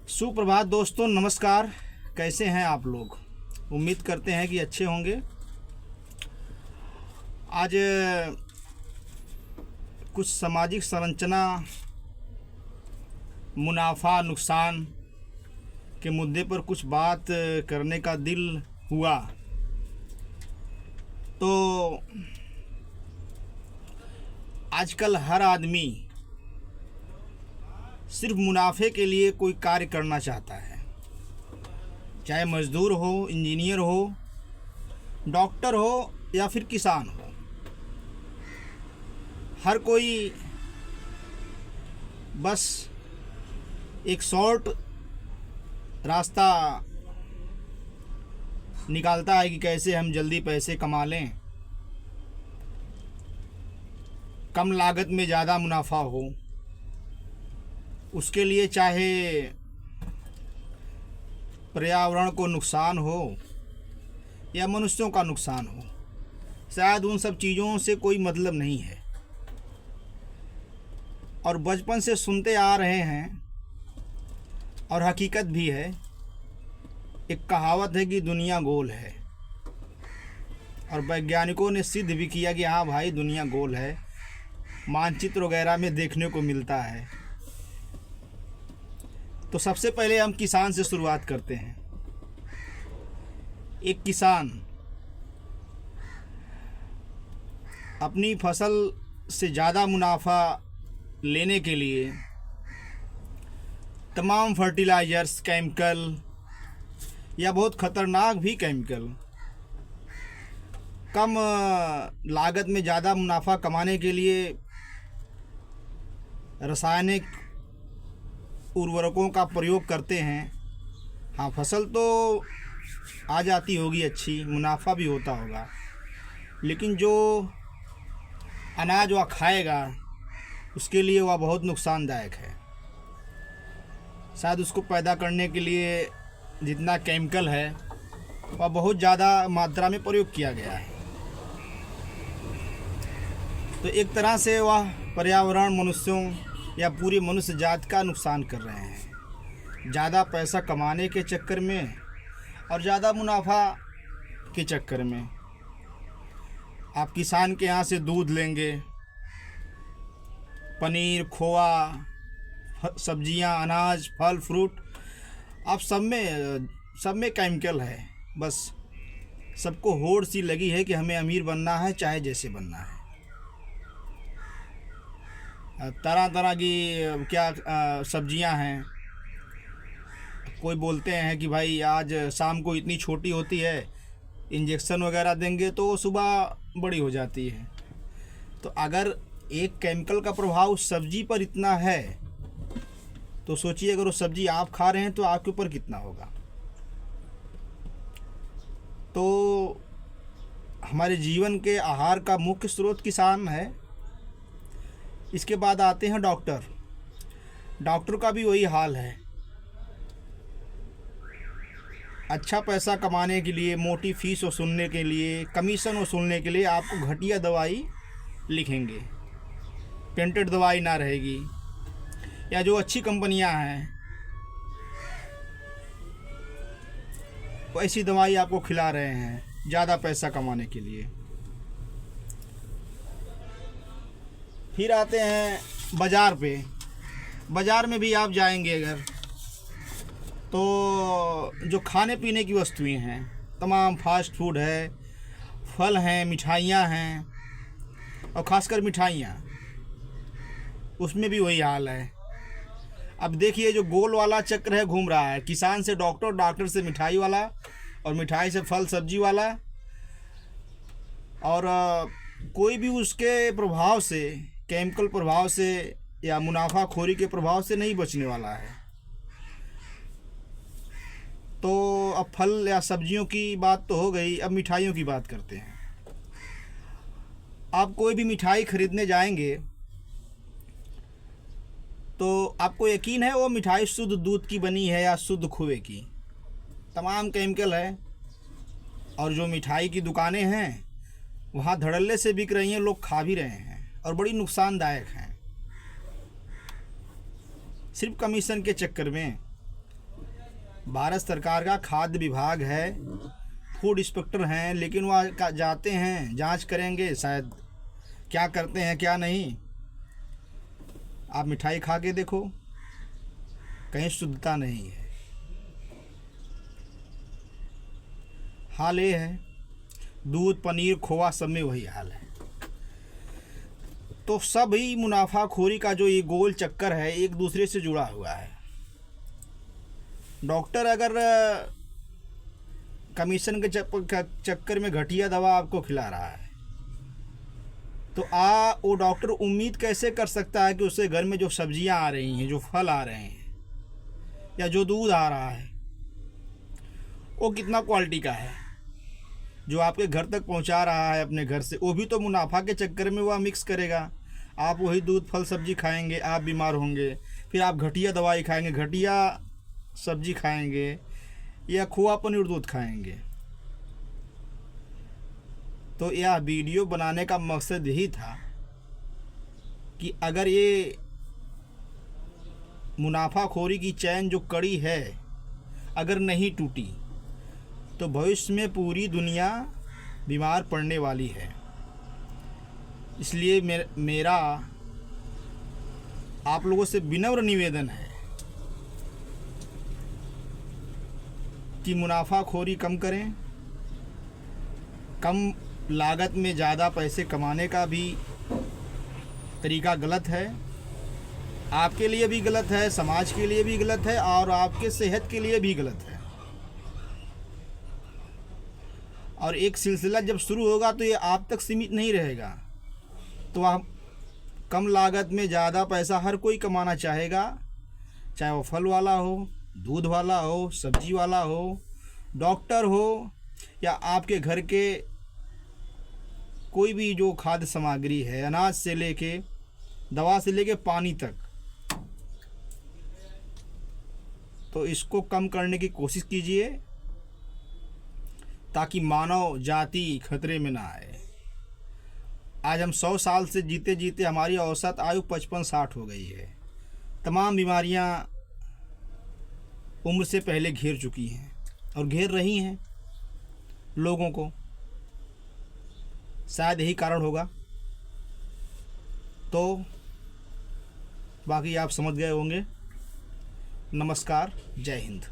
सुप्रभात दोस्तों, नमस्कार। कैसे हैं आप लोग? उम्मीद करते हैं कि अच्छे होंगे। आज कुछ सामाजिक संरचना, मुनाफा नुकसान के मुद्दे पर कुछ बात करने का दिल हुआ। तो आजकल हर आदमी सिर्फ मुनाफे के लिए कोई कार्य करना चाहता है, चाहे मजदूर हो, इंजीनियर हो, डॉक्टर हो या फिर किसान हो। हर कोई बस एक शॉर्ट रास्ता निकालता है कि कैसे हम जल्दी पैसे कमा लें, कम लागत में ज़्यादा मुनाफा हो। उसके लिए चाहे पर्यावरण को नुकसान हो या मनुष्यों का नुकसान हो, शायद उन सब चीज़ों से कोई मतलब नहीं है। और बचपन से सुनते आ रहे हैं और हकीकत भी है। एक कहावत है कि दुनिया गोल है, और वैज्ञानिकों ने सिद्ध भी किया कि हाँ भाई, दुनिया गोल है। मानचित्र वगैरह में देखने को मिलता है। तो सबसे पहले हम किसान से शुरुआत करते हैं। एक किसान अपनी फसल से ज़्यादा मुनाफा लेने के लिए तमाम फर्टिलाइजर्स, केमिकल या बहुत ख़तरनाक भी केमिकल, कम लागत में ज़्यादा मुनाफा कमाने के लिए रासायनिक उर्वरकों का प्रयोग करते हैं। हाँ, फसल तो आ जाती होगी अच्छी, मुनाफा भी होता होगा, लेकिन जो अनाज वह खाएगा उसके लिए वह बहुत नुकसानदायक है। शायद उसको पैदा करने के लिए जितना केमिकल है वह बहुत ज़्यादा मात्रा में प्रयोग किया गया है। तो एक तरह से वह पर्यावरण, मनुष्यों या पूरी मनुष्य जात का नुकसान कर रहे हैं, ज़्यादा पैसा कमाने के चक्कर में और ज़्यादा मुनाफा के चक्कर में। आप किसान के यहाँ से दूध लेंगे, पनीर, खोआ, सब्जियाँ, अनाज, फल, फ्रूट, आप सब में केमिकल है। बस सबको होड़ सी लगी है कि हमें अमीर बनना है, चाहे जैसे बनना है। तरह तरह की सब्जियां हैं। कोई बोलते हैं कि भाई आज शाम को इतनी छोटी होती है, इंजेक्शन वगैरह देंगे तो सुबह बड़ी हो जाती है। तो अगर एक केमिकल का प्रभाव उस सब्जी पर इतना है तो सोचिए, अगर वो सब्जी आप खा रहे हैं तो आपके ऊपर कितना होगा। तो हमारे जीवन के आहार का मुख्य स्रोत किसान है। इसके बाद आते हैं डॉक्टर। डॉक्टर का भी वही हाल है। अच्छा पैसा कमाने के लिए, मोटी फीस वसूलने के लिए, कमीशन वसूलने के लिए आपको घटिया दवाई लिखेंगे। पेटेंट दवाई ना रहेगी, या जो अच्छी कंपनियां हैं वैसी दवाई आपको खिला रहे हैं ज़्यादा पैसा कमाने के लिए। फिर आते हैं बाज़ार पे। बाज़ार में भी आप जाएंगे अगर, तो जो खाने पीने की वस्तुएं हैं, तमाम फास्ट फूड है, फल हैं, मिठाइयाँ हैं, और ख़ासकर मिठाइयाँ, उसमें भी वही हाल है। अब देखिए, जो गोल वाला चक्र है घूम रहा है, किसान से डॉक्टर, डॉक्टर से मिठाई वाला, और मिठाई से फल सब्जी वाला, और कोई भी उसके प्रभाव से, केमिकल प्रभाव से या मुनाफाखोरी के प्रभाव से नहीं बचने वाला है। तो अब फल या सब्जियों की बात तो हो गई, अब मिठाइयों की बात करते हैं। आप कोई भी मिठाई खरीदने जाएंगे तो आपको यकीन है वो मिठाई शुद्ध दूध की बनी है या शुद्ध खोए की? तमाम केमिकल है। और जो मिठाई की दुकानें हैं वहाँ धड़ल्ले से बिक रही हैं, लोग खा भी रहे हैं और बड़ी नुकसानदायक हैं। सिर्फ कमीशन के चक्कर में भारत सरकार का खाद्य विभाग है, फूड इंस्पेक्टर हैं, लेकिन वह जाते हैं जांच करेंगे शायद क्या करते हैं क्या नहीं। आप मिठाई खा के देखो, कहीं शुद्धता नहीं है। हाल ये है, दूध पनीर खोआ सब में वही हाल है। तो सभी मुनाफाखोरी का जो ये गोल चक्कर है एक दूसरे से जुड़ा हुआ है। डॉक्टर अगर कमीशन के चक्कर में घटिया दवा आपको खिला रहा है तो वो डॉक्टर उम्मीद कैसे कर सकता है कि उसके घर में जो सब्जियां आ रही हैं, जो फल आ रहे हैं या जो दूध आ रहा है वो कितना क्वालिटी का है, जो आपके घर तक पहुंचा रहा है अपने घर से। वो भी तो मुनाफा के चक्कर में वह मिक्स करेगा। आप वही दूध फल सब्जी खाएंगे, आप बीमार होंगे, फिर आप घटिया दवाई खाएंगे, घटिया सब्जी खाएंगे या खोआ पनीर दूध खाएंगे। तो यह वीडियो बनाने का मकसद यही था कि अगर ये मुनाफाखोरी की चैन जो कड़ी है अगर नहीं टूटी तो भविष्य में पूरी दुनिया बीमार पड़ने वाली है। इसलिए मेरा आप लोगों से विनम्र निवेदन है कि मुनाफाखोरी कम करें। कम लागत में ज़्यादा पैसे कमाने का भी तरीका गलत है, आपके लिए भी गलत है, समाज के लिए भी गलत है और आपके सेहत के लिए भी गलत है। और एक सिलसिला जब शुरू होगा तो ये आप तक सीमित नहीं रहेगा। तो आप कम लागत में ज़्यादा पैसा हर कोई कमाना चाहेगा, चाहे वो फल वाला हो, दूध वाला हो, सब्जी वाला हो, डॉक्टर हो या आपके घर के कोई भी जो खाद्य सामग्री है, अनाज से लेके दवा से लेके पानी तक। तो इसको कम करने की कोशिश कीजिए ताकि मानव जाति खतरे में ना आए। आज हम 100 साल से जीते जीते हमारी औसत आयु 55-60 हो गई है। तमाम बीमारियां उम्र से पहले घेर चुकी हैं और घेर रही हैं लोगों को। शायद यही कारण होगा। तो बाकी आप समझ गए होंगे। नमस्कार, जय हिंद।